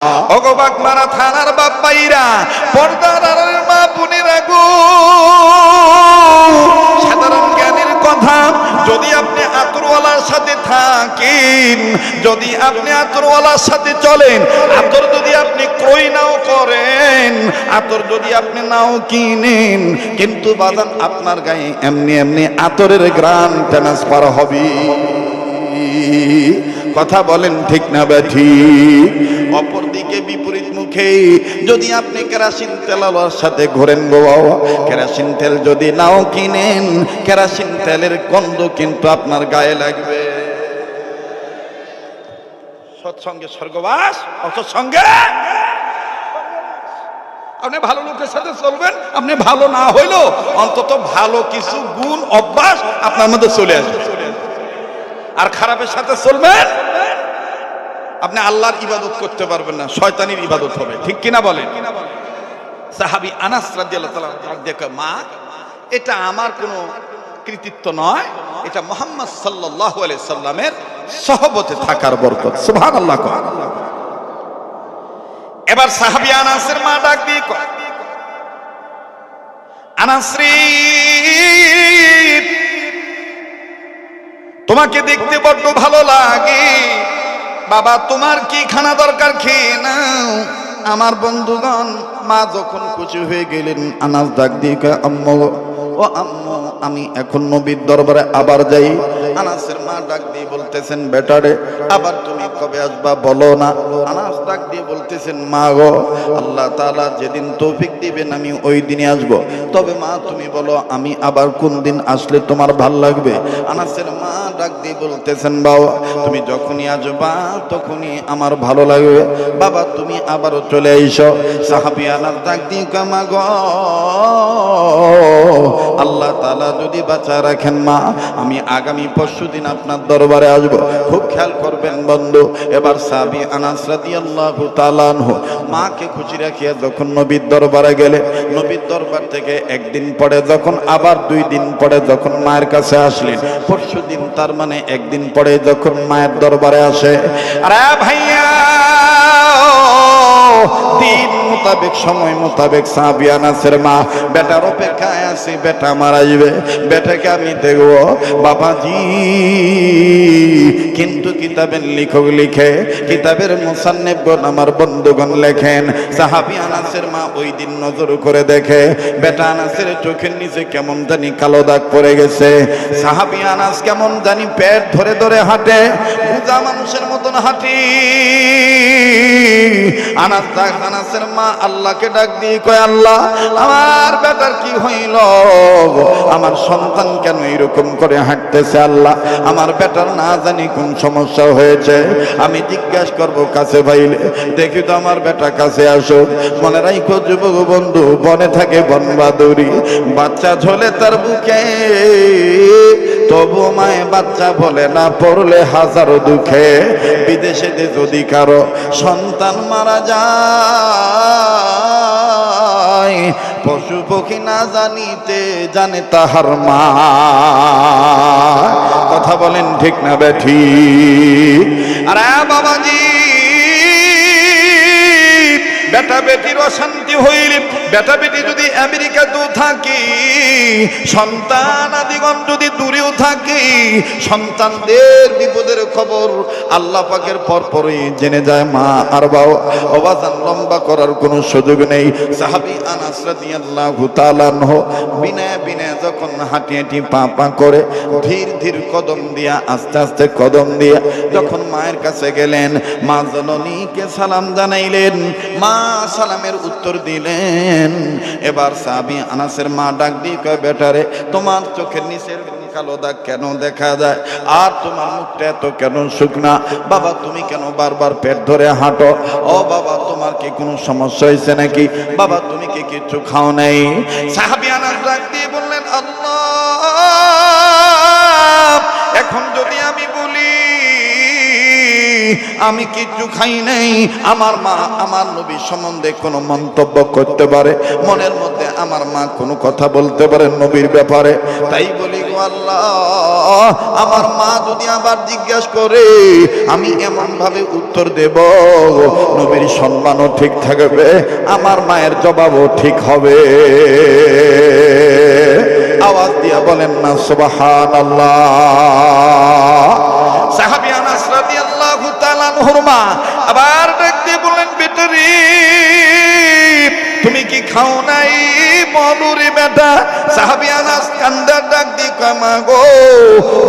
অগবাক মারা থানার বাপ্পাইরা পর্দার আড়ালের মা বোনেরা গো, সাধারণ জ্ঞানের কথা, যদি আপনি আতরওয়ালার সাথে থাকেন, যদি আপনি আতরওয়ালার সাথে চলেন, আতর যদি আপনি ক্রয় নাও করেন, আতর যদি আপনি নাও কিনেন, কিন্তু বাজান আপনার গায়ে এমনি এমনি আতরের গ্রাম ট্রান্সফার হবে। কথা বলেন ঠিক না ঠিক? অপরদিকে বিপরীত মুখে যদি আপনি কেরাসিন তেলার সাথে ঘোরেন গো বাবা, কেরাসিন তেল যদি নাও কিনেন, কেরাসিন তেলের গন্ধ কিন্তু আপনার গায়ে লাগবে। সৎসঙ্গে স্বর্গবাস, অসৎসঙ্গে আপনি ভালো লোকের সাথে চলবেন, আপনি ভালো না হইলেও অন্তত ভালো কিছু গুণ অভ্যাস আপনার মধ্যে চলে আসবে। আর খারাপের সাথে চলবেন, আপনি আল্লাহর ইবাদত করতে পারবেন না, শয়তানির ইবাদত হবে। ঠিক কিনা বলেন? সাহাবী আনাস রাদিয়াল্লাহু তাআলা দেখে, মা, এটা আমার কোনো কৃতিত্ব নয়, এটা মুহাম্মদ সাল্লাল্লাহু আলাইহি সাল্লামের সহবতে থাকার বরকত। সুবহানাল্লাহ। এবার সাহাবী আনাসের মা ডাক দিয়ে কয়, আনাস রে, তোমাকে দেখতে বড্ড ভালো লাগে, বাবা তোমার কি খানা দরকার খেয়ে নাও। আমার বন্ধুগণ, মা যখন খুশি হয়ে গেলেন, আনাস ডাক দিয়ে কয়, আম্মু, ও আম্মু, আমি এখন নবীর দরবারে আবার যাই। আনাসের মা ডাক দিয়ে বলতেছেন, বেটারে, আবার তুমি কবে আসবা বলো না। আনাস ডাক দিয়ে বলতেছেন, মা গো, আল্লাহ তাআলা যেদিন তৌফিক দিবেন আমি ওই দিনে আসবো। তবে মা তুমি বলো, আমি আবার কোন দিন আসলে তোমার ভাল লাগবে? আনাসের মা ডাক দিয়ে বলতেছেন, বাবা তুমি যখনই আসবা তখনই আমার ভালো লাগবে, বাবা তুমি আবারও চলে আইসো। সাহাবী আনাস ডাক দিয়ে কয়, মা গো, আল্লাহ তাআলা যদি বাঁচায় রাখেন মা, আমি আগামী পরশুদিন আপনার দরবারে আসব। খুব খেয়াল করবেন বন্ধু। এবার সাহাবী আনাস রাদিয়াল্লাহু তাআলা আনহু মাকে খুশি রাখিয়া যখন নবীর দরবারে গেলে, নবীর দরবার থেকে একদিন পরে যখন আবার 2 দিন পরে যখন মায়ের কাছে আসলেন, পরশুদিন তার মানে একদিন পরে যখন মায়ের দরবারে আসে, আরে ভাইয়া, দিন মোতাবেক সময় মোতাবেক সাহাবী আনাসের মা বেটার অপেক্ষায় আছে, বেটা আমার আসবে, বেটাকে আমি দেখব বাবাজি। কিন্তু কিতাবের লেখক লিখে, কিতাবের মুসান্নিফগণ আমার বন্ধুগণ লেখেন, সাহাবী আনাসের মা ওই দিন নজর করে দেখে বেটা আনাসের চোখের নিচে কেমন জানি কালো দাগ পড়ে গেছে। সাহাবী আনাস কেমন জানি পেট ধরে ধরে হাঁটে, বুঝা মানুষের মতন হাঁটি। আনাসের মা আল্লাহকে ডাক দিয়ে কয়, আল্লাহ, আমার বেটার কি হইল? আমার সন্তান কেন এরকম করে হাঁটতেছে? আল্লাহ, আমার বেটার না জানি কোন সমস্যা হয়েছে, আমি জিজ্ঞাসা করবো কাছে পাইলে। দেখি তো আমার বেটা, কাছে আসো। মনে রাখো যুবক বন্ধু, বনে থাকে বনবাদুরি, বাচ্চা ঝোলে তার বুকে, তবু মায়ে বাচ্চা বলে না, পড়লে হাজারো দুঃখে। বিদেশে যদি কারো সন্তান মারা যায়, পশু পক্ষী না জানিতে জানে তাহার মা। কথা বলেন ঠিক না বেঠিক? আরে বাবাজি, বেটা বেটির অশান্তি হইলে, বেটা বেটি যদি আমেরিকাতেও থাকি, সন্তান আদিগণ যদি দূরেও থাকি, সন্তানদের বিপদের খবর আল্লাহ পাকের পরপরই জেনে যায় মা আর বাবা। অবাজান লম্বা করার কোনো সুযোগ নেই। সাহাবী আনাস রাদিয়াল্লাহু তাআলা আনহু বিনয় বিনয় যখন হাঁটি হাঁটি পা পা করে, ধীর ধীর কদম দিয়া, আস্তে আস্তে কদম দিয়া যখন মায়ের কাছে গেলেন, মা জননীকে সালাম জানাইলেন, মা সালামের উত্তর দিলেন। এবার সাহাবী আনাসের মা ডাক দিয়ে কয়, বেটারে, তোমার চোখের নিচের কালো দাগ কেন দেখা যায়? আর তোমার মুখটা এত কেন শুকনা? বাবা তুমি কেন বারবার পেট ধরে হাঁটো? ও বাবা, তোমার কি কোনো সমস্যা হয়েছে নাকি? বাবা তুমি কি কিছু খাও নাই? সাহাবী আনাস ডাক দিয়ে বললেন, আল্লাহ, এখন যদি আমি বলি আমি কিচ্ছু খাই নাই। আমার মা আমার নবী সম্বন্ধে কোনো মন্তব্য করতে পারে, মনের মধ্যে আমার মা কোনো কথা বলতে পারে নবীর ব্যাপারে। তাই বলি গো আল্লাহ, আমার মা যদি আবার জিজ্ঞাসা করে আমি এমন ভাবে উত্তর দেব নবীর সম্মানও ঠিক থাকবে, আমার মায়ের জবাবও ঠিক হবে। আওয়াজ দিয়া বলেন না সুবহানাল্লাহ। সাহাবী আনাস রাদিয়াল্লাহু তাআলা আনহুর মা আবার ডাক দিয়ে বললেন, বেটারি তুমি কি খাও নাই বলুরে বেটা? সাহাবী আনাস কান্দার ডাক দিয়ে কয়, মা গো,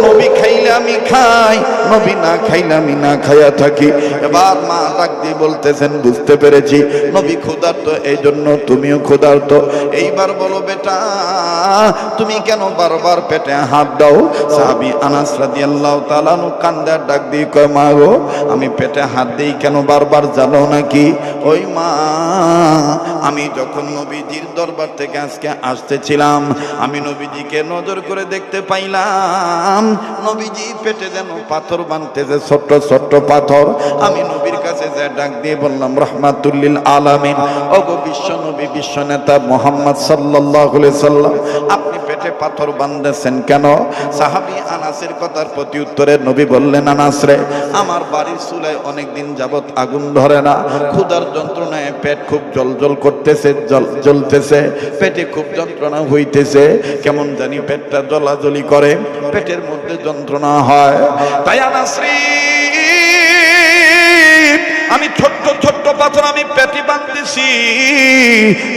নবী খাইলে আমি খাই, নবী না খাইলে আমি না খাইয়া থাকি। এবার মা ডাক দিয়ে বলতেছেন, বুঝতে পেরেছি নবী ক্ষুধার্ত, এই জন্য তুমিও ক্ষুধার্ত। এইবার বলো বেটা, তুমি কেন বারবার পেটে হাত দাও? সাহাবী আনাস রাদিয়াল্লাহু তাআলা কান্দার ডাক দিয়ে কয়, মা গো, আমি পেটে হাত দেই কেন বারবার জানো নাকি? ওই মা, আমি যখন নবীজির দরবার থেকে আজকে আসতেছিলাম, আমি নবীজিকে নজর করে দেখতে পাইলাম নবীজি পেটে যেন পাথর বাঁধতেছে, ছোট্ট ছোট্ট পাথর। আমি নবীর কাছে যে ডাক দিয়ে বললাম, রাহমাতুল লিল আলামিন, ওগো বিশ্ব নবী, বিশ্ব নেতা মুহাম্মদ সাল্লাল্লাহু আলাইহি সাল্লাম, আপনি পেটে পাথর বাঁধতেছেন কেন? সাহাবী আনাসের কথার প্রতি উত্তরে নবী বললেন, আনাস রে, আমার বাড়ির চুলায় অনেকদিন যাবত আগুন ধরে না, ক্ষুধার যন্ত্রণায় পেট খুব জ্বলজ্বল করতেছে, জ্বলতেছে, পেটে খুব যন্ত্রণা হইতেছে, কেমন জানি পেটটা জ্বলাজ্বলি করে, পেটের মধ্যে যন্ত্রণা হয়। তাই আনাস রে, আমি ছোট্ট ছোট্ট পাথর আমি পেটে বাঁধতেছি,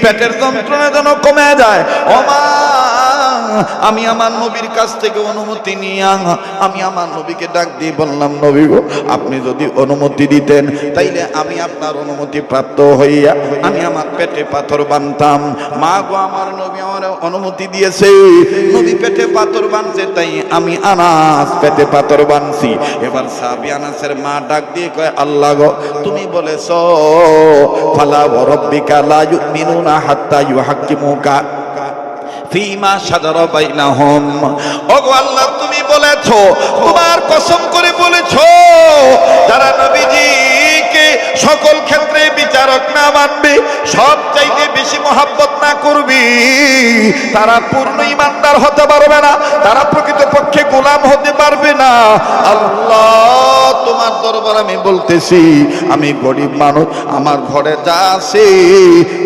পেটের যন্ত্রণা যেন কমে যায়। ও মা, আমি আমার নবীর কাছ থেকে অনুমতি নিয়ে আমি আমার নবীকে ডাক দিয়ে বললাম, নবী গো, আপনি যদি অনুমতি দিতেন তাইলে আমি আপনার অনুমতি প্রাপ্ত হইয়া আমি আমার পেটে পাথর বাঁধতাম। মা গো, আমার নবী আমার অনুমতি দিয়েছে, নবী পেটে পাথর বাঁধছে, তাই আমি আনাস পেটে পাথর বাঁধছি। এবার সাহাবী আনাসের মা ডাক দিয়ে কয়, আল্লাহ গো, তুমি বলেছো ফালা ওয়া রাব্বিকা লা ইউমিনুনা হাত্তা ইউহাক্কিমুকা ফীমা শাজারা বাইনাহুম। ওগো আল্লাহ, তুমি বলেছো, তোমার কসম করে বলেছো, যারা নবীজিকে সকল ক্ষেত্রে বিচারক না মানবে, সব চাইতে বেশি মহব্বত না করবে, তারা পূর্ণ ঈমানদার হতে পারবে না, তারা প্রকৃতপক্ষে গোলাম হতে পারবে না। আল্লাহ, তোমার দরবার আমি বলতেছি, আমি গরিব মানুষ, আমার ঘরে যা আছে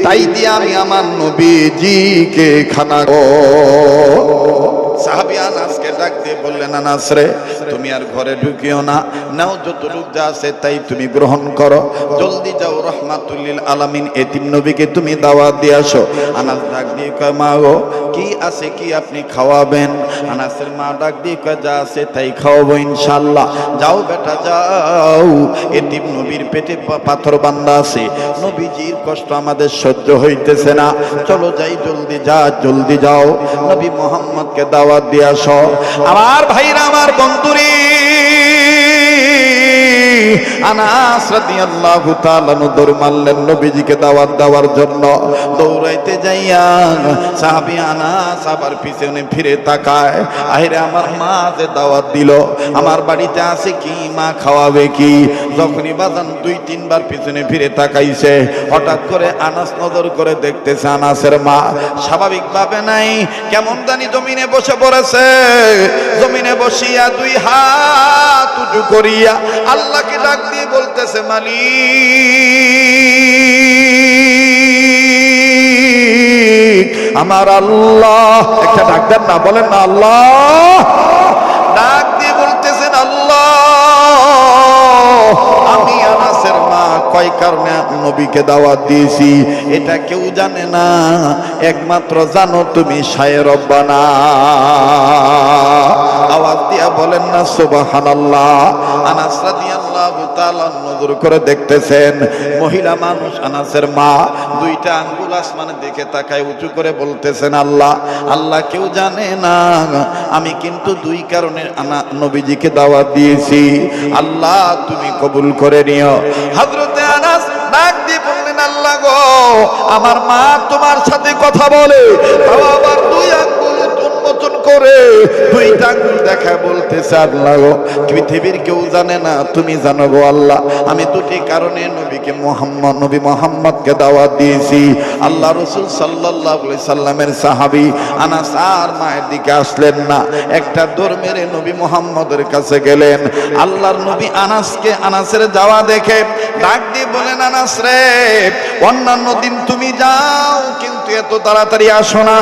তাই দিয়ে আমি আমার নবীজিকে খানা। সাহাবী আনাসকে ডাক দিয়ে বললেন, আনাস রে, তুমি আর ঘরে ঢুকিও না, নাও যতটুকু যা আছে তাই তুমি গ্রহণ করো, জলদি যাও, রাহমাতুল লিল আলামিন এতিম নবীকে তুমি দাওয়াত দিয়ে আসো। আনাস ডাক দিয়ে কয়, মা গো, কি আছে কি আপনি খাওয়াবেন? আনাসের মা ডাক দিয়ে কয়, যা আছে তাই খাওয়াবো ইনশাআল্লাহ। যাও বেটা যাও, এতিম নবীর পেটে পাথর বাঁধা আছে, নবীজির কষ্ট আমাদের সহ্য হইতেছে না, চলো যাই, জলদি যা, জলদি যাও, নবী মুহাম্মদকে দাওয়াত দিয়ে আসো। আমার ভাইরা, আমার বন্ধুরে, আনাস রাদিয়াল্লাহু তাআলা দৌড় মারলেন নবীজিকে দাওয়াত দেওয়ার জন্য। দৌড়াইতে যাইয়া সাহাবী আনাস আবার পিছনে ফিরে তাকায়, আরে আমার মা যে দাওয়াত দিল, আমার বাড়িতে আছে কি, মা খাওয়াবে কি? যখনই বাজান 2-3 বার পিছনে ফিরে তাকাইছে, হঠাৎ করে আনাস নজর করে দেখতেছে আনাসের মা স্বাভাবিকভাবে নাই, কেমন জানি জমিনে বসে পড়েছে। জমিনে বসিয়া 2 হাত উঁচু করিয়া আল্লাহকে ডাক দিয়ে বলতেছে, মালিক আমার আল্লাহ। একটা ডাক দেন না, বলেন না আল্লাহ। ডাক দিয়ে বলতেছেন, আল্লাহ, আমি আনাসের মা কয় কারণে নবীকে দাওয়াত দিয়েছি এটা কেউ জানে না, একমাত্র জানো তুমি, শায়ে রব্বানা। আওয়াজ দিয়া বলেন না সুবহানাল্লাহ। আনাস রাদিয়াল্লাহু তাআলা নজর করে দেখতেছেন, মহিলা মানুষ আনাসের মা 2টা আঙ্গুল আসমানের দিকে তাকায় উঁচু করে বলতেছেন, আল্লাহ, আল্লাহ কেউ জানে না, আমি কিন্তু 2 কারণে নবীজিকে দাওয়াত দিয়েছি, আল্লাহ তুমি কবুল করে নিও। হযরতে আনাস ডাক দিয়ে বললেন, আল্লাহ গো, আমার মা তোমার সাথে কথা বলে, তাও আবার 2 আঙ্গুল উন্মোচন করে করে দুইটা আঙ্গুল দেখায় বলতেছে, আল্লাহ গো, পৃথিবীর কেউ জানে না, তুমি জানো গো আল্লাহ, আমি দুটি কারণে নবী মুহাম্মদকে দাওয়াত দিয়েছি। আল্লাহ রাসূল সাল্লাল্লাহু আলাইহি সাল্লামের সাহাবী আনাস আর মায়ের দিকে আসলেন না, একটা দৌড় মেরে নবী মুহাম্মদের কাছে গেলেন। আল্লাহর নবী আনাসের যাওয়া দেখে ডাক দিয়ে বলেন, আনাস রে, অন্যান্য দিন তুমি যাও কিন্তু এত তাড়াতাড়ি আসো না,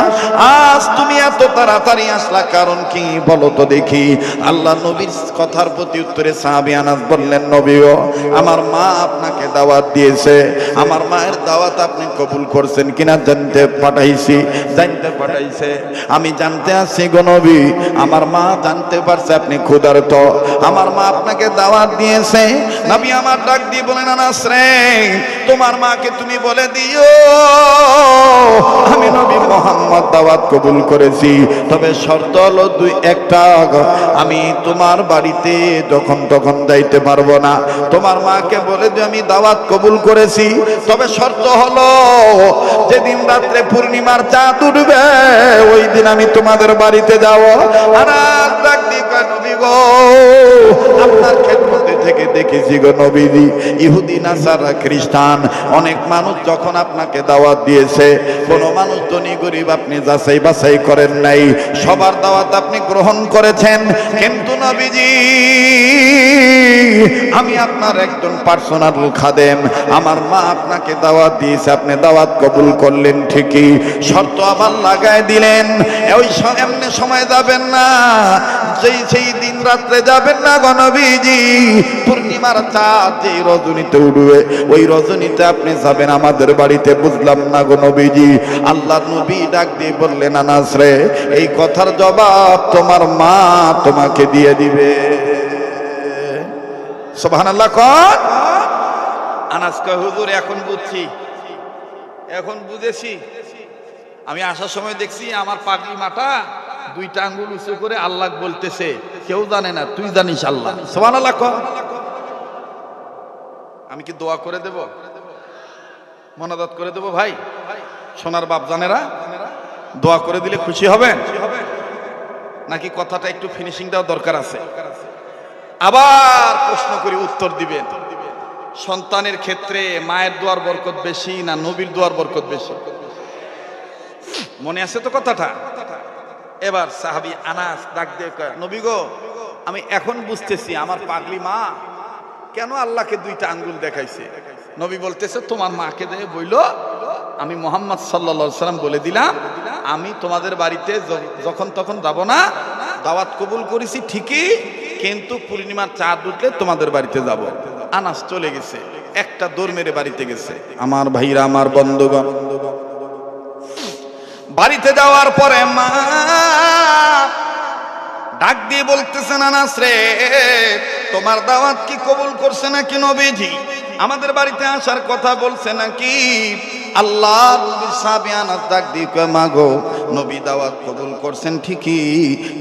আজ তুমি এত তাড়াতাড়ি আসলা কারণ কি বলো তো দেখি। আল্লাহ নবীর কথার প্রতি উত্তরে সাহাবী আনাস বললেন, নবী গো, আমার মা আপনাকে দাওয়াত দিয়েছে, আমার মায়ের দাওয়াত আপনি কবুল করছেন কিনা জানতে পাঠাইছে। আমি জানতে আসছি গো নবী, আমার মা জানতে পারছে আপনি ক্ষুধার্ত, আমার মা আপনাকে দাওয়াত দিয়েছে। নবী আমার ডাক দিয়ে বলেন, আনাস রে, তোমার মাকে তুমি বলে দিও আমি নবী মুহাম্মদ দাওয়াত কবুল করেছি, তবে শর্ত হলো একটা, আমি তোমার বাড়িতে যখন তখন যাইতে পারবো না। তোমার মাকে বলে দিও আমি দাওয়াত কবুল করেছি, তবে শর্ত হলো যেদিন রাত্রে পূর্ণিমার চাঁদ উঠবে ওই দিন আমি তোমাদের বাড়িতে যাব। আর ডাক দিয়ে কয়, নবী গো, আপনার খেদমতে থেকে দেখেছি গো নবীজি, ইহুদি নাসারা খ্রিস্টান অনেক মানুষ যখন আপনাকে দাওয়াত দিয়েছে, কোন মানুষ ধনী গরিব আপনি যাচাই বাছাই করেন নাই, সবার দাওয়াত আপনি গ্রহণ করেছেন। কিন্তু নবীজি, আমি আপনার একজন পার্সোনাল খাদেম, আমার মা আপনাকে দাওয়াত দিয়েছে, আপনি দাওয়াত কবুল করলেন ঠিকই, শর্ত আবার লাগায় দিলেন, ওই এমনি সময় যাবেন না, সেই দিন রাত্রে যাবেন না গো নবীজি, পূর্ণিমার চাঁদ যে রজনীতে উঠবে ওই রজনীতে আপনি যাবেন আমাদের বাড়িতে। বুঝলাম না গো নবীজি। আল্লাহ নবী ডাক দিয়ে বললেন, আনাস রে, এই কথার জবাব তোমার মা তোমাকে দিয়ে দিবে। সুবহানাল্লাহ। কোন আনাস কয়, হুজুর এখন বুঝছি, এখন বুঝেছি, আমি আসার সময় দেখছি আমার পাগলি মাটা দুইটা আঙ্গুল উঁচু করে আল্লাহ বলতেছে, কেউ জানে না, তুই জানিস আল্লাহ। সুবহানাল্লাহ। আমি কি দোয়া করে দেব, মোনাজাত করে দেব? ভাই, সোনার বাপ জানেরা, দোয়া করে দিলে খুশি হবেন নাকি কথাটা একটু ফিনিশিং দেওয়া দরকার আছে? আবার প্রশ্ন করি, উত্তর দিবেন। সন্তানের ক্ষেত্রে মায়ের দোয়ার বরকত বেশি না নবীর দোয়ার বরকত বেশি? মনে আছে তো কথাটা? এবার সাহাবী আনাস ডাক দিয়ে কয়, নবী গো, আমি এখন বুঝতেছি আমার পাগলি মা কেন আল্লাহকে দুইটা আঙ্গুল দেখাইছে। নবী বলতেছে, তোমার মাকে দিয়ে বইলো আমি মুহাম্মদ সাল্লাল্লাহু আলাইহি সাল্লাম বলে দিলাম আমি তোমাদের বাড়িতে যখন তখন যাব না, দাওয়াত কবুল করেছি ঠিকই, কিন্তু পূর্ণিমার চাঁদ উঠলে তোমাদের বাড়িতে যাব। আনাস চলে গেছে, একটা দৌড় মেরে বাড়িতে গেছে। আমার ভাইরা, আমার বন্ধুগণ, বাড়িতে যাওয়ার পরে মা ডাক দিয়ে বলতেছেন, আনাস রে, তোমার দাওয়াত কি কবুল করছে নাকি নবীজি? আমাদের বাড়িতে আসার কথা বলছে নাকি? আল্লাহ নবীর সাহাবী আনাস ডাক দিয়ে কয়, মা গো, নবী দাওয়াত কবুল করছেন ঠিকই,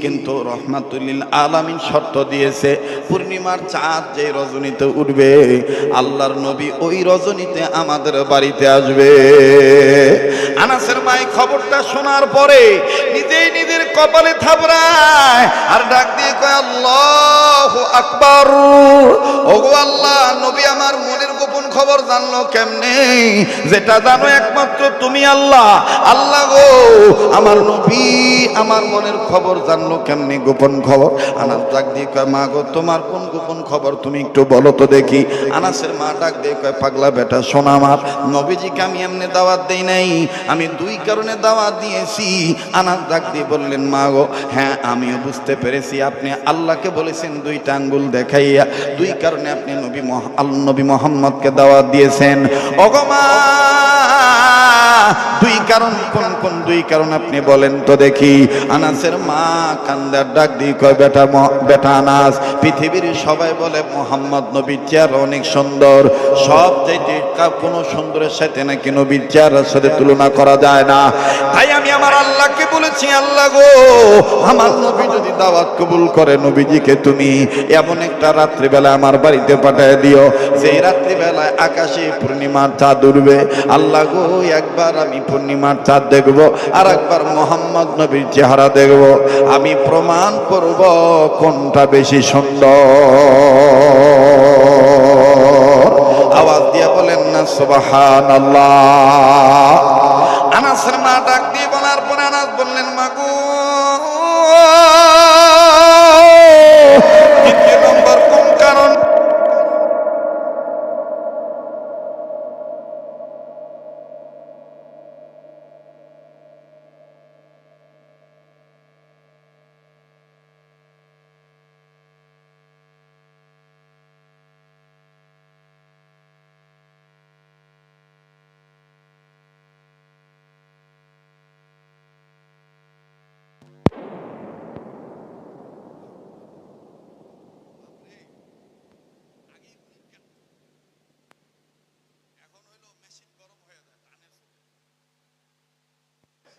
কিন্তু রহমাতুল লিল আলামিন শর্ত দিয়েছে, পূর্ণিমার চাঁদ যে রজনীতে উঠবে আল্লাহর নবী ওই রজনীতে আমাদের বাড়িতে আসবে। আনাসের মাই খবরটা শোনার পরে নিজেই নিজের কপালে থাবড়ায় আর ডাক দিয়ে কয়, আল্লাহু আকবার। ওগো আল্লাহ, নবী আমার মনের গোপন খবর জানলো কেমনে? যেটা জানো একমাত্র তুমি আল্লাহ। আল্লাহ গো, আমার নবী আমার মনের খবর জানলো কেমনে, গোপন খবর? আনাস ডাক দিয়ে কয়, মা গো, তোমার কোন গোপন খবর তুমি একটু বলো তো দেখি। আনাসের মা ডাক দিয়ে কয়, পাগলা বেটা, শোন, আমার নবীজিকে আমি এমনি দাওয়াত দেই নাই, আমি দুই কারণে দাওয়াত দিয়েছি। আনাস ডাক দিয়ে বললেন, মা গো, হ্যাঁ আমিও বুঝতে পেরেছি, আপনি আল্লাহকে বলেছেন দুইটা আঙ্গুল দেখাইয়া, দুই কারণে আপনি নবী মুহাম্মদকে দাওয়াত দিয়েছেন। ওগো মা, দুই কারণ কোন কোন দুই কারণ আপনি বলেন তো দেখি। আনাসের মা কান্দার ডাক দিয়ে কয়, বেটা আনাস, পৃথিবীর সবাই বলে মুহাম্মদ নবীর চেহারা অনেক সুন্দর, সব চাইতে কোনো সুন্দরের সাথে নাকি নবীর চেহারার সাথে তুলনা করা যায় না। তাই আমি আমার আল্লাহকে বলেছি, আল্লাহ গো, আমার নবী যদি দাওয়াত কবুল করে, নবীজিকে তুমি এমন একটা রাত্রিবেলা আমার বাড়িতে পাঠিয়ে দিও, যেই রাত্রিবেলায় আকাশে পূর্ণিমার চাঁদ উঠবে। আল্লাহ গো, একবার একবার আমি পূর্ণিমার চাঁদ দেখব, আর একবার মোহাম্মদ নবীর চেহারা দেখব, আমি প্রমাণ করব কোনটা বেশি সুন্দর। আওয়াজ দিয়ে বলেন না সুবহানাল্লাহ। আনাসের মা ডাক দিয়ে বলার পরে আনাস বললেন, মাগো দ্বিতীয় নম্বর কোন কারণ?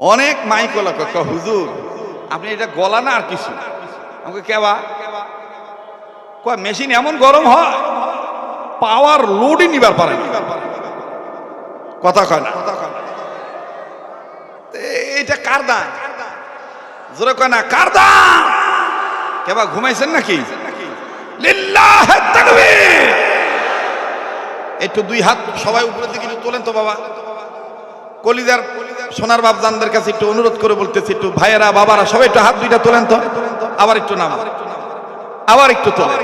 অনেক মাইকলা কাকা, হুজুর আপনি এটা গলা না আর কিছু? আমাকে কেবা কয় মেশিন এমন গরম হয় পাওয়ার লোডই নিবার পারে না, কথা কয় না। এটা কার দান? জোরে কয় না কার দান? কেবা ঘুমাইছেন নাকি? লিল্লাহে তাকবীর। একটু দুই হাত সবাই উপরের দিকে একটু তোলেন তো বাবা। কলিজার সোনার বাপ জানদের কাছে একটু অনুরোধ করে বলতেছি, একটু ভাইয়েরা বাবারা সবাই একটু হাত দুইটা তোলেন তো। আবার একটু নাম, আবার একটু তোলেন।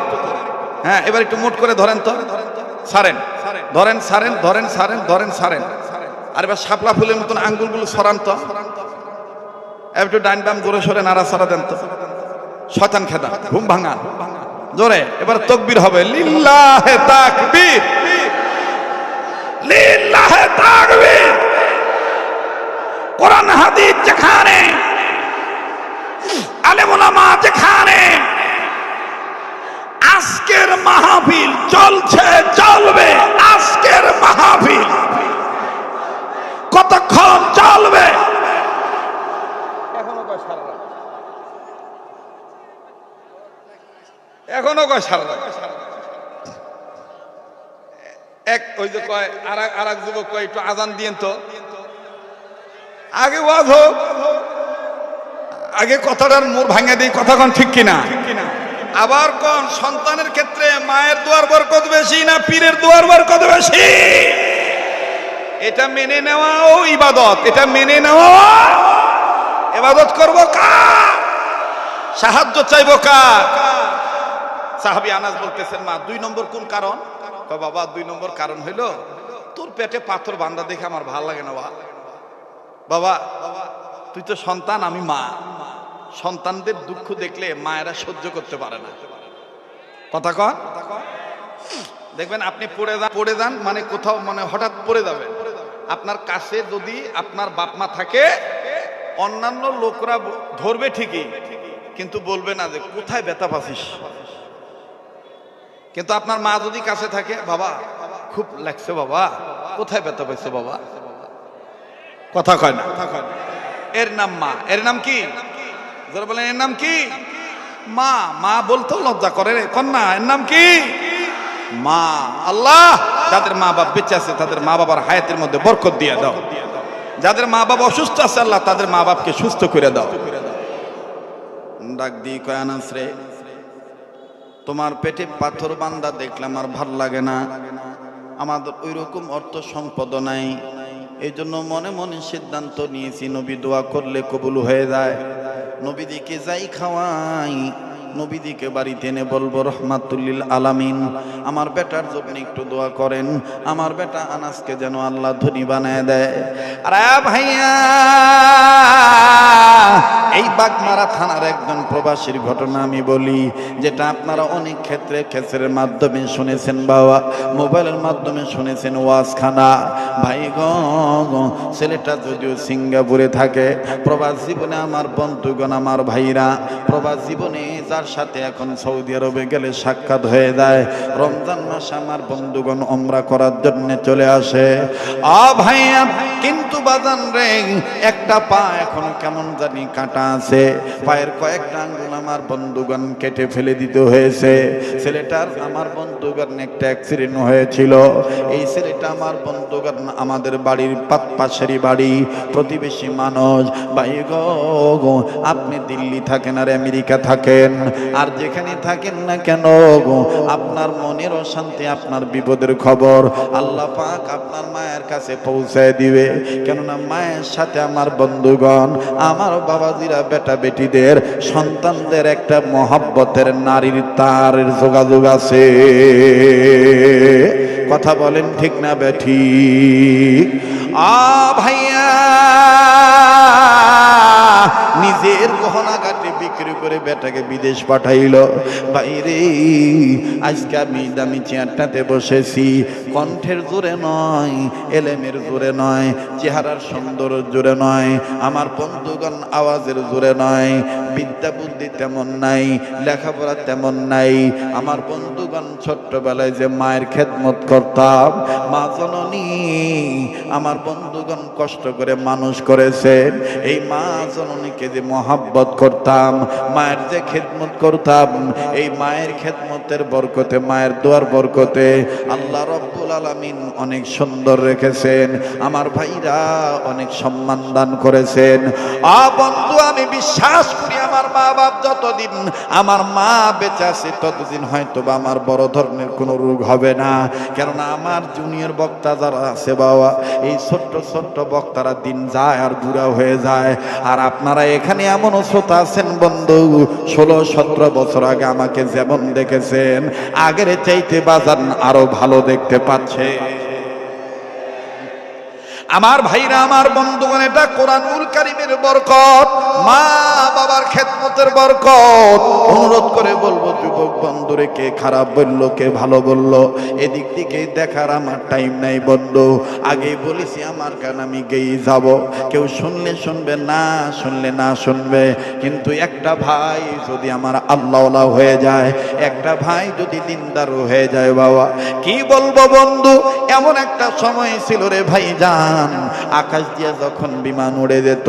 হ্যাঁ, এবার একটু মুট করে ধরেন তো, সারেন, ধরেন, সারেন, ধরেন, সারেন, ধরেন, সারেন। আর এবার শাপলা ফুলের মতন আঙ্গুলগুলো সরান তো, একটু ডাইন বাম জোরে সরে নাড়া সারা দেন তো। শয়তান খেদা, ঘুম ভাঙা জোরে। এবার তাকবীর হবে, লিল্লাহে তাকবীর, লিল্লাহে তাকবীর। কোরআন হাদিস যেখানে, আলেম ওলামা যেখানে, আজকের মাহফিল চলছে, চলবে। আজকের মাহফিল কতক্ষণ চলবে? এখনো কয় সারা রাত, এখনো কয় সারা রাত। এক ওই যে কয় আর এক যুবক কয় একটু আজান দিয়েন তো। আগে ওয়াজ হোক, আগে কথাটার মোড় ভাঙা দিই, কথা কোন ঠিক কিনা? আবার কোন সন্তানের ক্ষেত্রে মায়ের দোয়ার বরকত বেশি না পীরের দোয়ার বরকত বেশি? এটা মেনে নেওয়াও ইবাদত, এটা মেনে নেওয়া। ইবাদত করব কার? সাহায্য চাইব কার? সাহাবী আনাস বলতেছেন, মা 2 নম্বর কোন কারণ? কয় বাবা 2 নম্বর কারণ হইলো তোর পেটে পাথর বাঁধা দেখে আমার ভালো লাগে না। বাবা তুই তো সন্তান, আমি মা। সন্তানদের দুঃখ দেখলে মায়েরা সহ্য করতে পারে না, কথা কন। দেখবেন আপনি পড়ে যান মানে কোথাও মানে হঠাৎ পড়ে যাবেন, আপনার কাছে যদি আপনার বাপ মা থাকে অন্যান্য লোকরা ধরবে ঠিকই, কিন্তু বলবে না যে কোথায় ব্যথা পাচ্ছিস। কিন্তু আপনার মা যদি কাছে থাকে, বাবা খুব লাগছে, বাবা কোথায় ব্যথা পাইছো বাবা, কথা কয় না। এর নাম মা। এর নাম কি? যারা বলেন এর নাম কি? মা। মা বলতেও লজ্জা করে রে কন্যা, এর নাম কি? মা। আল্লাহ যাদের মা বাপ বেঁচে আছে তাদের মা বাবার হায়াতের মধ্যে বরকত দিয়ে দাও। যাদের মা বাবা অসুস্থ আছে আল্লাহ তাদের মা বাপকে সুস্থ করে দাও। ডাক দিয়ে কয়, আনাস রে তোমার পেটে পাথর বান্ধা দেখলাম আর ভাল লাগে না। আমাদের ওই রকম অর্থ সম্পদ নাই, এই জন্য মনে মনে সিদ্ধান্ত নিয়েছি নবী দোয়া করলে কবুল হয়ে যায়। নবীদিকে যাই খাওয়াই, নবীদিকে বাড়িতে এনে বলবো রহমাতুল্লিল আলামিন আমার বেটার জন্য একটু দোয়া করেন, আমার বেটা আনাসকে যেন আল্লাহ ধনী বানায় দেয়। আরে ভাইয়া, এই বাগমারা থানার একজন প্রবাসীর ঘটনা আমি বলি, যেটা আপনারা অনেক ক্ষেত্রে ক্ষেত্রের মাধ্যমে শুনেছেন, বাবা মোবাইলের মাধ্যমে শুনেছেন ওয়াজখানা। ভাই গো, ছেলেটা যদিও সিঙ্গাপুরে থাকে, প্রবাস জীবনে আমার বন্ধুগণ, আমার ভাইরা, প্রবাস জীবনে যার তার সাথে এখন সৌদি আরবে গেলে সাক্ষাৎ হয়ে যায়। রমজান মাসে আমার বন্ধুগণ উমরা করার জন্য চলে আসে। ভাইয়া কিন্তু বাজান রে, একটা পা এখন কেমন জানি কাটা আছে, পায়ের কয়েকটা আঙ্গুল আমার বন্ধুগণ কেটে ফেলে দিতে হয়েছে। ছেলেটার আমার বন্ধুগণ একটা অ্যাক্সিডেন্ট হয়েছিল। এই ছেলেটা আমার বন্ধুগণ আমাদের বাড়ির পাশেরই বাড়ি, প্রতিবেশী মানুষ। ভাই গো, আপনি দিল্লি থাকেন আর আমেরিকা থাকেন, আর যেখানে থাকেন না কেন আপনার মনের অশান্তি, আপনার বিপদের খবর আল্লাহ পাক আপনার মায়ের কাছে পৌঁছায় দিবে। কেননা মায়ের সাথে আমার বন্ধুগণ, আমার বাবাজিরা, বেটা বেটিদের সন্তানদের একটা মহব্বতের নারীর তার যোগাযোগ আছে। কথা বলেন ঠিক না বেঠিক? ভাইয়া নিজের গহনা কাটে বিক্রি করে বেটাকে বিদেশ পাঠাইল। বাইরে আজকে আমি দামি চেয়ারটাতে বসেছি, কণ্ঠের জোরে নয়, এলেমের জোরে নয়, চেহারার সৌন্দর্য জোরে নয়, আমার বন্ধুগণ আওয়াজের জোরে নয়, বিদ্যা বুদ্ধি তেমন নাই, লেখাপড়া তেমন নাই। আমার বন্ধুগণ ছোট্টবেলায় যে মায়ের খেদমত করতাম, মা জননী আমার বন্ধুগণ কষ্ট করে মানুষ করেছেন, এই মা জননীকে যে মহাব্বত করতাম, মায়ের যে খেদমত করতাম, এই মায়ের খেদমতের বরকতে, মায়ের দোয়ার বরকতে আল্লাহ রব্বুল আলামিন অনেক সুন্দর রেখেছেন। আমার ভাইরা অনেক সম্মান দান করেছেন। বন্ধু, আমি বিশ্বাস করি আমার মা বাপ যতদিন আমার মা বেঁচে আছে ততদিন হয়তো বা আমার বড় ধরনের কোনো রোগ হবে না। কেননা আমার জুনিয়র বক্তা যারা আছে বাবা, এই ছোট্ট ছোট্ট বক্তারা দিন যায় আর বুড়া হয়ে যায়। আর আপনারা এখানে এমনও শ্রোতা আছেন বন্ধু, 16-17 বছর আগে আমাকে যেমন দেখেছেন, আগের চাইতে বাজার আরো ভালো দেখতে পাচ্ছে। আমার ভাইরা, আমার বন্ধুগণ, এটা কোরআনুল কারীমের বরকত, মা বাবার খেদমতের বরকত। অনুরোধ করে বলবো যুবক বন্ধুরে, কে খারাপ বললো কে ভালো বললো এদিক দিকে দেখার আমার টাইম নাই বন্ধু। আগেই বলেছি আমার গান আমি গেয়েই যাব, কেউ শুনলে শুনবে, না শুনলে না শুনবে। কিন্তু একটা ভাই যদি আমার আল্লাহওয়ালা হয়ে যায়, একটা ভাই যদি দিনদার হয়ে যায় বাবা, কি বলবো বন্ধু, এমন একটা সময় ছিল রে ভাই জান, আকাশ দিয়ে যখন বিমান উড়ে যেত,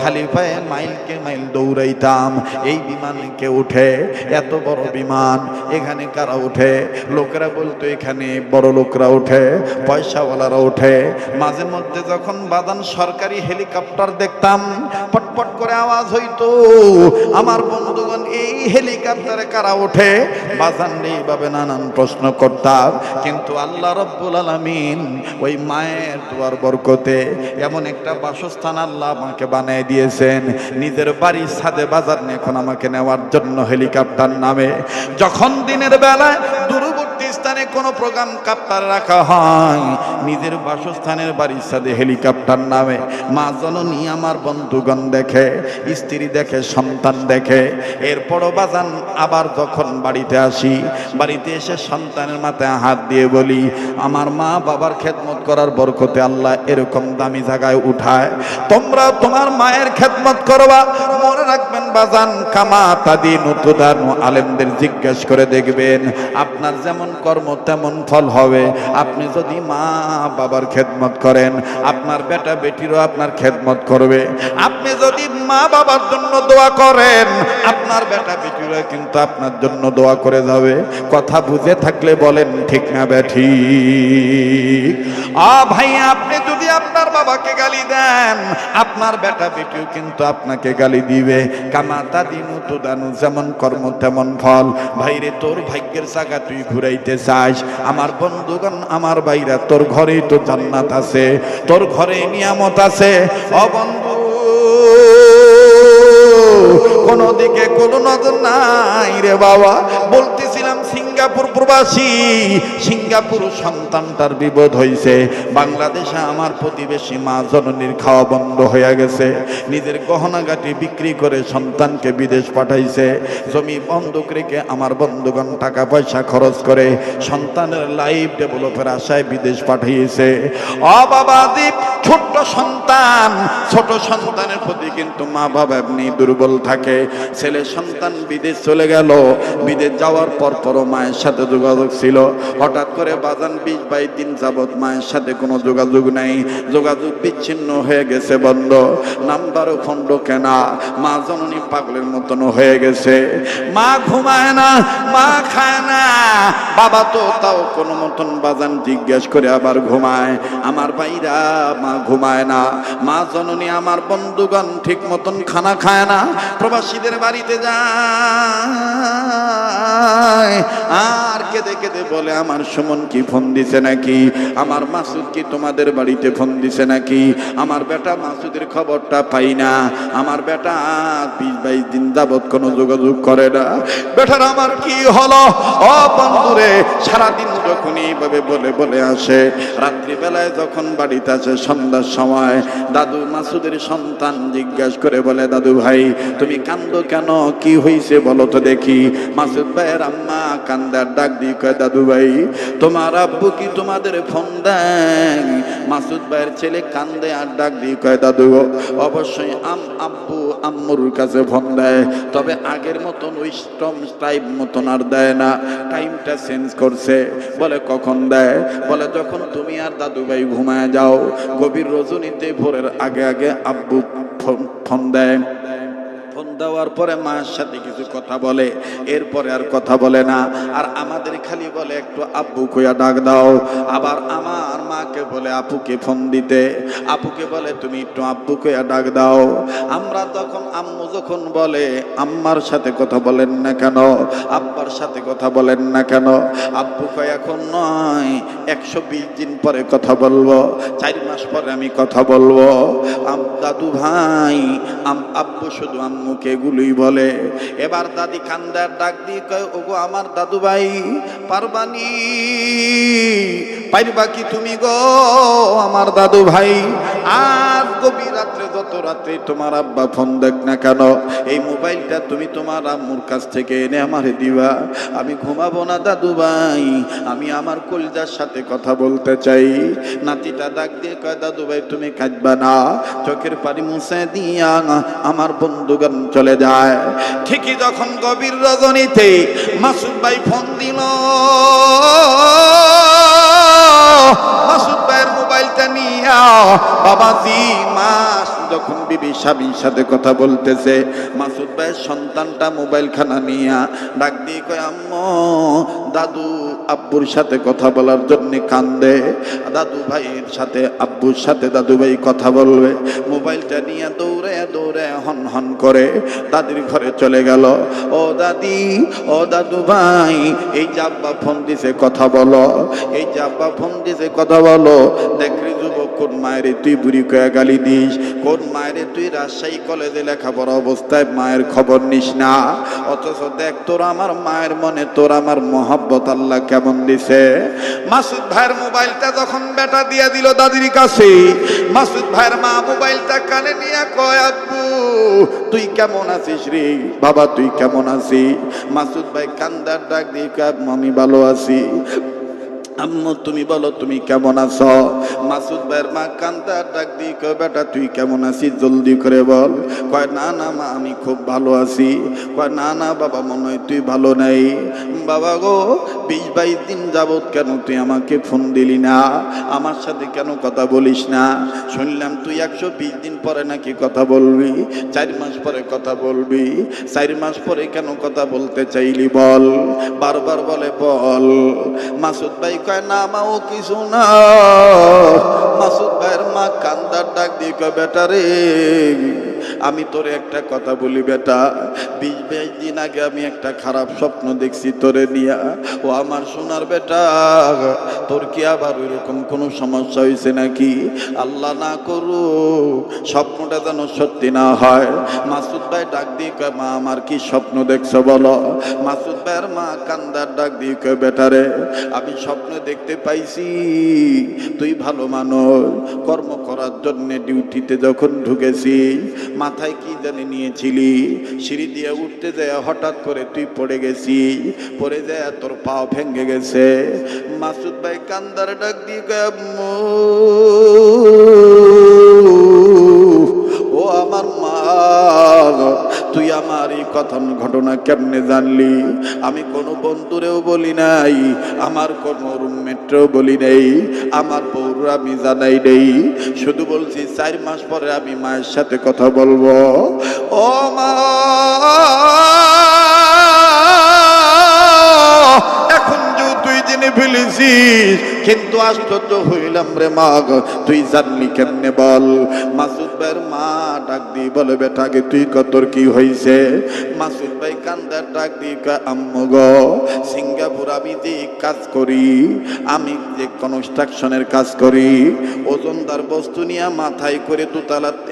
খালি পায়ে মাইলকে মাইল দৌড়াইতাম এই বিমানকে উঠে। এত বড় বিমান, এখানে কারা উঠে? লোকেরা বলতো এখানে বড় লোকরা উঠে, পয়সাওয়ালারা উঠে। মাঝে মধ্যে যখন বাদান সরকারি হেলিকপ্টার দেখতাম, পটপট করে আওয়াজ হইতো। আমার বন্ধুগণ, এই হেলিকপ্টারে কারা ওঠে? বাজান এইভাবে নানান প্রশ্ন করতাম। কিন্তু আল্লাহ রব্বুল আলামিন ওই মায়ের দুয়ার বরকতে এমন একটা বাসস্থান আল্লাহ আমাকে বানিয়ে দিয়েছেন। নিজের বাড়ির ছাদে বাজার নিয়ে এখন আমাকে নেওয়ার জন্য হেলিকপ্টার নামে। যখন দিনের বেলায় দূরবর্তী স্থানে কোনো প্রোগ্রাম কাপ্তার রাখা হয়, নিজের বাসস্থানের বাড়ির ছাদে হেলিকপ্টার নামে। মা জননী আমার বন্ধুগণ দেখে, স্ত্রী দেখে, সন্তান দেখে। এরপরও বাজান আবার যখন বাড়িতে আসি, বাড়িতে এসে সন্তানের মাথায় হাত দিয়ে বলি, আমার মা বাবার খেদমত করার বরকতে আল্লাহ এরকম দামি জায়গায় উঠায়, তোমরা তোমার মায়ের খেদমত করবা। মনে রাখবেন বাজান, কামা তাদিনু তুদানু, আলেমদের জিজ্ঞেস করে দেখবেন, আপনার যেমন কর্ম তেমন ফল হবে। আপনি যদি মা বাবার খেদমত করেন, আপনার বেটা বেটিরও আপনার খেদমত করবে। আপনি যদি মা বাবার জন্য দোয়া করেন, আপনার বেটা বেটিরা কিন্তু আপনার জন্য দোয়া করে যাবে। কথা বুঝে থাকলে বলেন ঠিক না বেঠিক? ভাই, আপনি যদি আপনার বাবাকে গালি দেন, আপনার বেটা বেটিও কিন্তু আপনাকে গালি দিবে। কামাতা দিনু তুদানু, যেমন কর্ম তেমন ফল। ভাইরে, তোর ভাগ্যের জায়গা তুই ঘুরাইতে চাস, আমার বন্ধুগণ, আমার ভাইরা, তোর ঘরেই তো জান্নাত আছে, তোর ঘরে নিয়ামত আছে। বন্ধু, কোন দিকে কোনো নজর নাই রে বাবা। বলতেছিলাম সিঙ্গার সিঙ্গাপুর প্রবাসী, সিঙ্গাপুর সন্তানটার বিপদ হয়েছে। বাংলাদেশে আমার প্রতিবেশী মা জননীর খাওয়া বন্ধ হয়ে গেছে, নিজের গহনাগাটি বিক্রি করে সন্তানকে বিদেশ পাঠাইছে। জমি বন্ধক রেখে আমার বন্ধুগণ টাকা পয়সা খরচ করে সন্তানের লাইফ ডেভেলপের আশায় বিদেশ পাঠিয়েছে। ও বাবা দীপ, ছোট্ট সন্তান, ছোট সন্তানের প্রতি কিন্তু মা বাবা এমনি দুর্বল থাকে। ছেলে সন্তান বিদেশ চলে গেল, বিদেশ যাওয়ার পরও মায়ের সাথে যোগাযোগ ছিল। হঠাৎ করে বাজান 20-22 দিন যাবৎ মায়ের সাথে কোনো যোগাযোগ নাই, যোগাযোগ বিচ্ছিন্ন হয়ে গেছে, বন্ধ, নাম্বারও ফন্ড কেনা। মা জননী পাগলের মতন হয়ে গেছে। মা ঘুমায় না, মা খায় না, বাবা তো তাও কোনো মতন বাজান জিজ্ঞেস করে আবার ঘুমায়। আমার ভাইরা, মা ঘুমায় না, মা জননী আমার বন্ধুগণ ঠিক মতন খানা খায় না। প্রবাসীদের বাড়িতে যায় আর কেঁদে কেঁদে বলে, আমার সুমন কি ফোন দিছে নাকি, আমার মাসুদ কি তোমাদের বাড়িতে ফোন দিছে নাকি, আমার বেটা মাসুদের খবরটা পাই না, আমার বেটা 20-22 দিন যাবৎ কোনো যোগাযোগ করে না, বেটার আমার কি হলো। ও বন্ধুরে, সারাদিন যখন এইভাবে বলে বলে আসে, রাত্রিবেলায় যখন বাড়িতে আসে সন্ধ্যার সময়, দাদু মাসুদের সন্তান জিজ্ঞাসা করে বলে, দাদু ভাই তুমি কান্দো কেন, কি হয়েছে বলো তো দেখি। মাসুদ ভাইয়ের আম্মা কান্দার ডাক দিয়ে কয়, দাদু ভাই তোমার আব্বু কি তোমাদের ফোন দেয়? মাসুদ ভাইয়ের ছেলে কান্দে আর ডাক দিয়ে কয়, দাদু অবশ্যই আব্বু আম্মুর কাছে ফোন দেয়, তবে আগের মতন ওই টাইম মতন আর দেয় না, টাইমটা চেঞ্জ করছে। বলে কখন দেয়? বলে যখন তুমি আর দাদু ভাই ঘুমায় যাও, গভীর রজনীতে ভোরের আগে আগে আব্বু ফোন দেয়। ফোন দেওয়ার পরে মায়ের সাথে কিছু কথা বলে, এরপরে আর কথা বলে না। আর আমাদের খালি বলে একটু আব্বু কইয়া ডাক দাও। আবার আমার মাকে বলে আপুকে ফোন দিতে, আপুকে বলে তুমি একটু আব্বু কইয়া ডাক দাও। আমরা তখন আম্মু যখন বলে, আম্মার সাথে কথা বলেন না কেন, আব্বার সাথে কথা বলেন না কেন? আব্বু কয় এখন নয়, 120 দিন পরে কথা বলবো, 4 মাস পরে আমি কথা বলবো। দাদু ভাই, আব্বু শুধু আম্মুকে এগুলোই বলে। এবার দাদি কান্দার ডাক দিয়ে কয়, ওগো আমার দাদু ভাই, পারবানি, পারবা কি তুমি গো আমার দাদু ভাই? আর গভীর রাত্রে, যত রাত্রে তোমার আব্বা ফোন দেখ না কেন, এই মোবাইলটা তুমি তোমার আম্মুর কাছ থেকে এনে আমারে দিবা। আমি ঘুমাবো না দাদু ভাই, আমি আমার কলিজার সাথে কথা বলতে চাই। নাতিটা ডাক দিয়ে কয়, দাদু ভাই তুমি কাঁদবা না। চোখের পানি মুছে দিয়া আমার বন্ধুগণ চলে যায়। ঠিকই যখন গভীর রজনীতে মাসুদ ভাই ফোন দিল, মাসুদ ভাইয়ের মোবাইলটা নিয়া বাবাজি মাস যখন বিবি স্বামীর সাথে কথা বলতেছে, মাসুদ ভাইয়ের সন্তানটা মোবাইল খানা নিয়া ডাক দিয়ে কয়, আম্মু দাদু আব্বুর সাথে কথা বলার জন্য কান্দে, দাদু ভাইয়ের সাথে আব্বুর সাথে দাদু ভাই কথা বলবে। মোবাইলটা নিয়ে দৌড়ে দৌড়ে হন হন করে দাদির ঘরে চলে গেল। ও দাদি, ও দাদু ভাই, এই যে আব্বা ফোন দিছে কথা বলো, এই যে আব্বা ফোন দিছে কথা বলো। দেখলি যুবক, কোন মায়ের তুই বুড়ি কয়া গালি দিস, কোন মায়ের তুই রাজশাহী কলেজে লেখাপড়া অবস্থায় মায়ের খবর নিস না, অথচ দেখ তোর আমার মায়ের মনে তোর আমার মহব্বত আল্লাহ কেমন দিছে। মাসুদ ভাইয়ের মোবাইলটা যখন বেটা দিয়া দিল দাদির কাছে, মাসুদ ভাইয়ের মা মোবাইলটা কানে নিয়ে কয়, আব্বু তুই কেমন আছিস রে বাবা, তুই কেমন আছিস? মাসুদ ভাই কান্দার ডাক দিয়ে কয়, আমি ভালো আছি। আম্মু তুমি বলো তুমি কেমন আছো? মাসুদ ভাইয়ের মা কান্দার ডাক দিয়ে কয়, বেটা তুই কেমন আছিস জলদি করে বল। কয়, না না মা আমি খুব ভালো আছি। কয়, না না বাবা মনে হয় তুই ভালো নাই। বাবা গো, 20-22 দিন যাবত কেন তুই আমাকে ফোন দিলি না, আমার সাথে কেন কথা বলিস না? শুনলাম তুই 120 দিন পরে নাকি কথা বলবি, 4 মাস পরে কথা বলবি। 4 মাস পরে কেন কথা বলতে চাইলি বল? বারবার বলে বল। মাসুদ ভাই কয়, না মা ও কিছু না। মাসুদ ভাইয়ের মা কান্দার ডাক দিয়ে কয়, বেটা রে আমি তোরে একটা কথা বলি বেটা, 20-22 দিন আগে আমি একটা খারাপ স্বপ্ন দেখছি তোরে নিয়া। ও আমার সোনার বেটা, তোর কি আবার ওইরকম কোনো সমস্যা হয়েছে নাকি? আল্লাহ না করুক স্বপ্নটা যেন সত্যি না হয়। মাসুদ ভাই ডাক দিয়ে কয়, মা আমার কি স্বপ্ন দেখছো বলো? মাসুদ ভাইয়ের মা কান্দার ডাক দিয়ে কয়, বেটারে আমি স্বপ্ন দেখতে পাইছি তুই ভালো মানুষ, কর্ম করার জন্য ডিউটিতে যখন ঢুকেছি মাথায় কি জানি নিয়েছিলি, সিঁড়ি দিয়ে উঠতে যায় হঠাৎ করে তুই পড়ে গেছি, পড়ে যায় তোর পাও ভেঙে গেছে। মাসুদ ভাই কান্দার ডাক দিয়ে কয়, আম্মু ও আমার মা, তুই আমার এই কথন ঘটনা কেমনে জানলি? আমি কোনো বন্ধুরেও বলি নাই, আমার কোনো রুমমেটরেও বলি নাই, আমার বউর আমি জানাই নেই, শুধু বলছি 4 মাস পরে আমি মায়ের সাথে কথা বলবো। ও মা, এখন যে তুই জেনে ফেলেছিস, কিন্তু আশ্চর্য হইলাম রে মা, তুই জানলি কেমনে বল? মাসুদ ভাইয়ের মা ডাক দিয়ে বলে, বেটাকে তুই কতর কি হয়েছে? মাসুদ ভাই কান্দার ডাক দিয়ে কয়, আম্মু গো, সিঙ্গাপুর আমি যে কাজ করি, আমি যে কনস্ট্রাকশনের কাজ করি, ওজনদার বস্তু নিয়ে মাথায় করে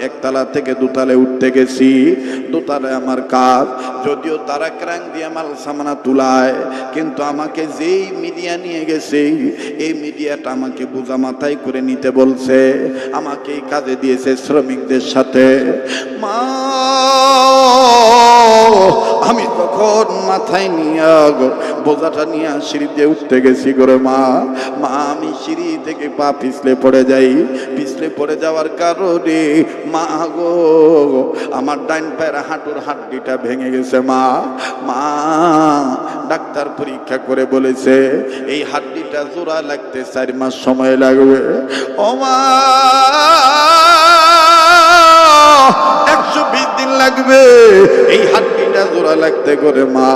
একতলা থেকে 2 তলায় উঠতে গেছি। 2 তলায় আমার কাজ, যদিও তারা ক্র্যাঙ্ক দিয়ে মাল সামানা তুলায়, কিন্তু আমাকে যেই মিডিয়া নিয়ে গেছে এই মিডিয়াটা আমাকে বোঝা মাথায় করে নিতে বলছে, আমাকে এই কাজে দিয়েছে শ্রমিকদের সাথে। মা, আমি তখন মাথায় নিয়ে বোঝাটা নিয়ে সিঁড়ি দিয়ে উঠতে গেছি করে মা, আমি সিঁড়ি থেকে পা পিছলে পড়ে যাই, পিছলে পড়ে যাওয়ার কারণে মা গো আমার ডাইন পায়ের হাঁটুর হাড্ডিটা ভেঙে গেছে। মা, ডাক্তার পরীক্ষা করে বলেছে এই হাড্ডিটা জোড়া লাগতে 4 মাস সময় লাগবে। ও মা, 120 দিন লাগবে এই হাড্ডিটা জোড়া লাগতে করে। মা,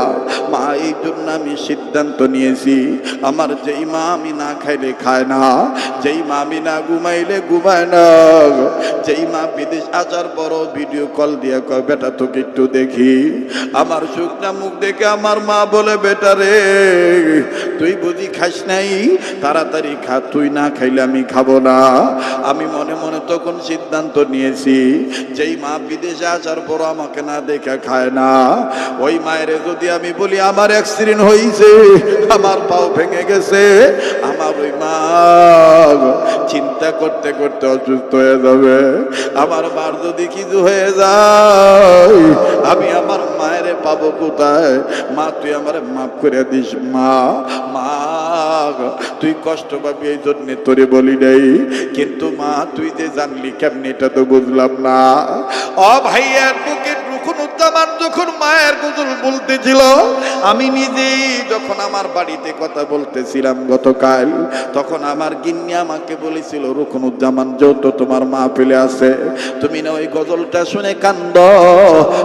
এই জন্য আমি সিদ্ধান্ত নিয়েছি, আমার যেই মা আমি না খাইলে খায় না, যেই মা আমি না ঘুমাইলে ঘুমায় না, যেই মা বিদেশ আসার বড় ভিডিও কল দিয়ে কয়, বেটা তোকে একটু দেখি। আমার শুকনা মুখ দেখে আমার মা বলে, বেটা রে তুই বুঝি খাস নাই, তাড়াতাড়ি খা, তুই না খাইলে আমি খাবো না। আমি মনে মনে তখন সিদ্ধান্ত নিয়েছি, যেই মা বিদেশে আসার পর আমাকে না দেখে খায় না, ওই মায়ের যদি আমি বলি আমার অ্যাক্সিডেন্ট হয়েছে, আমার পাও ভেঙে গেছে, আমার ওই মা চিন্তা করতে করতে অসুস্থ হয়ে যাবে। আমার মার যদি কিছু হয়ে যায় আমি আমার মায়ের পাবো কোথায়? মা তুই আমার মাফ করে দিস। মা, তুই কষ্ট পাবি এই জন্য তোরে বলি নাই, কিন্তু মা তুই যে জানলি কেমনি এটা তো বুঝলাম না। ও ভাইয়ার বুকে রুকনুজ্জামান যখন মায়ের গজল বলতেছিল, আমি নিজেই যখন আমার বাড়িতে কথা বলতেছিলাম গতকাল, তখন আমার গিন্নি আমাকে বলেছিল, রুকনুজ্জামান যত তোমার মা পেলে আছে, তুমি না ওই গজলটা শুনে কান্দ,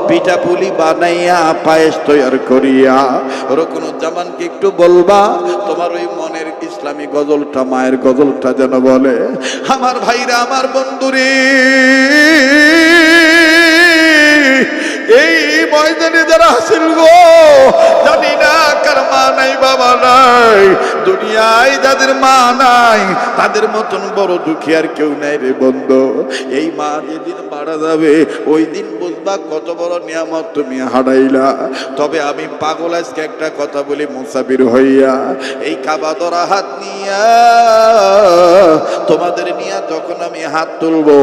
পিঠা পুলি বানাইয়া পায়েস তৈয়ার করিয়া রুকনুজ্জামানকে একটু বলবা তোমার ওই মনের ইসলামী গজলটা, মায়ের গজলটা যেন বলে। আমার ভাইরা, আমার বন্ধুরে, এই ময়দানে যারা হাসিল গো, জানি না কার মা নাই বাবা নাই, দুনিয়ায় যাদের মা নাই তাদের মতন বড় দুঃখী আর কেউ নাই রে বন্ধু। এই মা যেদিন মারা যাবে ওই দিন বুঝবা কত বড় নিয়ামত তুমি হারাইলা। তবে আমি পাগল আজকে একটা কথা বলি, মুসাফির হইয়া এই কাবা ধরা হাত নিয়া তোমাদের নিয়ে যখন আমি হাত তুলবো,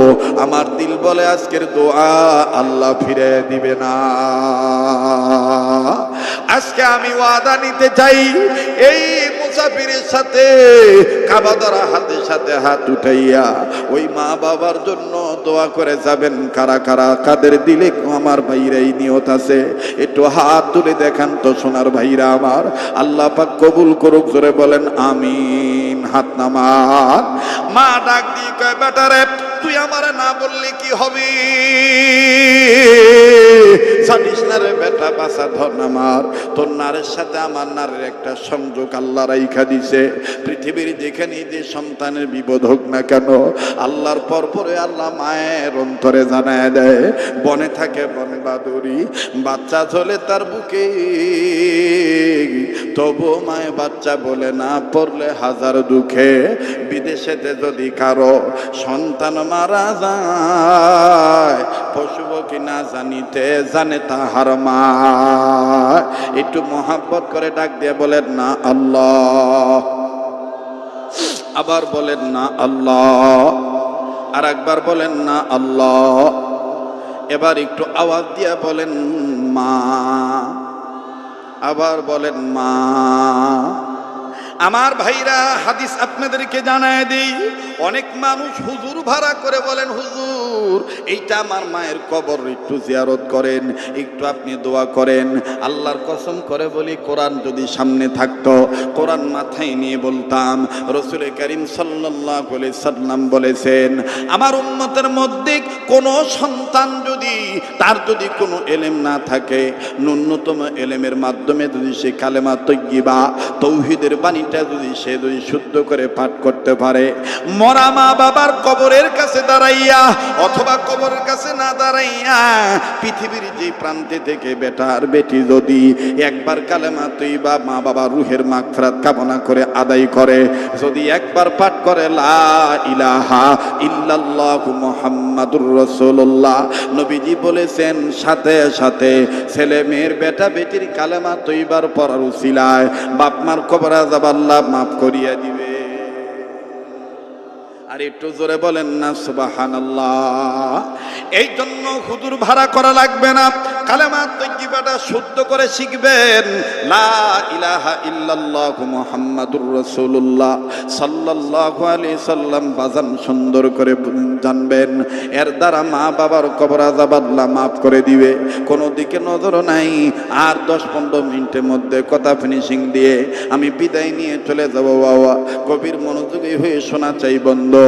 আমার দিল বলে আজকের দোয়া আল্লাহ ফিরে দিবে না। আজকে আমি ওয়াদা নিতে চাই, এই মুসাফিরের সাথে কাবা ধরা হাতের সাথে হাত উঠাইয়া ওই মা বাবার জন্য দোয়া করে যাবেন। কারা কারা কাদের দিলে আমার ভাইরা এই নিয়ত আছে একটু হাত তুলে দেখান তো সোনার ভাইরা আমার। আল্লাহ পাক কবুল করুক, জোরে বলেন আমিন। হাত নামান। মা ডাক দিয়ে কয়, বেটা রে তুই আমারে না বললে কি হবে? জানিস না রে বেটা, বেটা বাঁচা ধন আমার, তোর নারের সাথে আমার নারের একটা সংযোগ আল্লাহ রাইখা দিছে। পৃথিবীর যেখানে যে সন্তানের বিপদ হোক না কেন, আল্লাহর পরপরে আল্লাহ মায়ের অন্তরে জানায় দেয়। বনে থাকে বন বাদুরি, বাচ্চা ঝোলে তার বুকে, তবু মায়ে বাচ্চা বলে না পড়লে হাজার দুঃখে। বিদেশেতে যদি কারো সন্তান মারা যায়, পশু কি না জানিতে জানে তাহার মা। একটু মহাব্বত করে ডাক দিয়ে বলেন না আল্লাহ, আবার বলেন না আল্লাহ, আর একবার বলেন না আল্লাহ, এবার একটু আওয়াজ দিয়ে বলেন মা, আবার বলেন মা। আমার ভাইরা, হাদিস আপনাদেরকে জানায় দেই, অনেক মানুষ হুজুর ভাড়া করে বলেন হুজুর এইটা আমার মায়ের কবর, একটু জিয়ারত করেন, একটু আপনি দোয়া করেন। আল্লাহর কসম করে বলি, কোরআন যদি সামনে থাকতো, কোরআন মাথায় নিয়ে বলতাম। রাসূল করিম সাল্লাল্লাহু আলাইহি সাল্লাম বলেছেন, আমার উম্মতের মধ্যে কোনো সন্তান যদি, তার যদি কোনো এলেম না থাকে, ন্যূনতম এলেমের মাধ্যমে যদি সে কালেমা তাইয়্যিবা তাওহীদের বাণীটা যদি সে যদি শুদ্ধ করে পাঠ করতে পারে, মরা মা বাবার কবরের কাছে দাঁড়াইয়া অথবা কবরের কাছে না দাঁড়াইয়া পৃথিবীর যে প্রান্তে থেকে বেটা আর বেটি যদি একবার কালেমা তাইয়্যিবা মা বাবার রুহের মাগফিরাত কামনা করে আদায় করে, যদি একবার পাঠ করে লা ইলাহা ইল্লাল্লাহু মুহাম্মাদুর রাসূলুল্লাহ, নবীজি বলেছেন সাথে সাথে ছেলে মেয়ের বেটা বেটির কালেমা তাইয়্যিবার পড়ার উসিলায় বাপ মার কবর আযাব আল্লাহ মাফ করিয়া দিবে। আর একটু জোরে বলেন না সুবহানাল্লাহ। এই জন্য হুজুর ভাড়া করা লাগবে না, কালেমা তাইয়্যিবাটা শুদ্ধ করে শিখবেন। লা ইলাহা ইল্লাল্লাহু মুহাম্মাদুর রাসূলুল্লাহ সাল্লাল্লাহু আলাইহি সাল্লাম বাজান সুন্দর করে জানবেন। এর দ্বারা মা বাবার কবর আযাব আল্লাহ মাফ করে দিবে, কোনো দিকে নজর নাই। আর 10-15 মিনিটের মধ্যে কথা ফিনিশিং দিয়ে আমি বিদায় নিয়ে চলে যাব। বাবা গভীর মনোযোগী হয়ে শোনা চাই বন্ধু।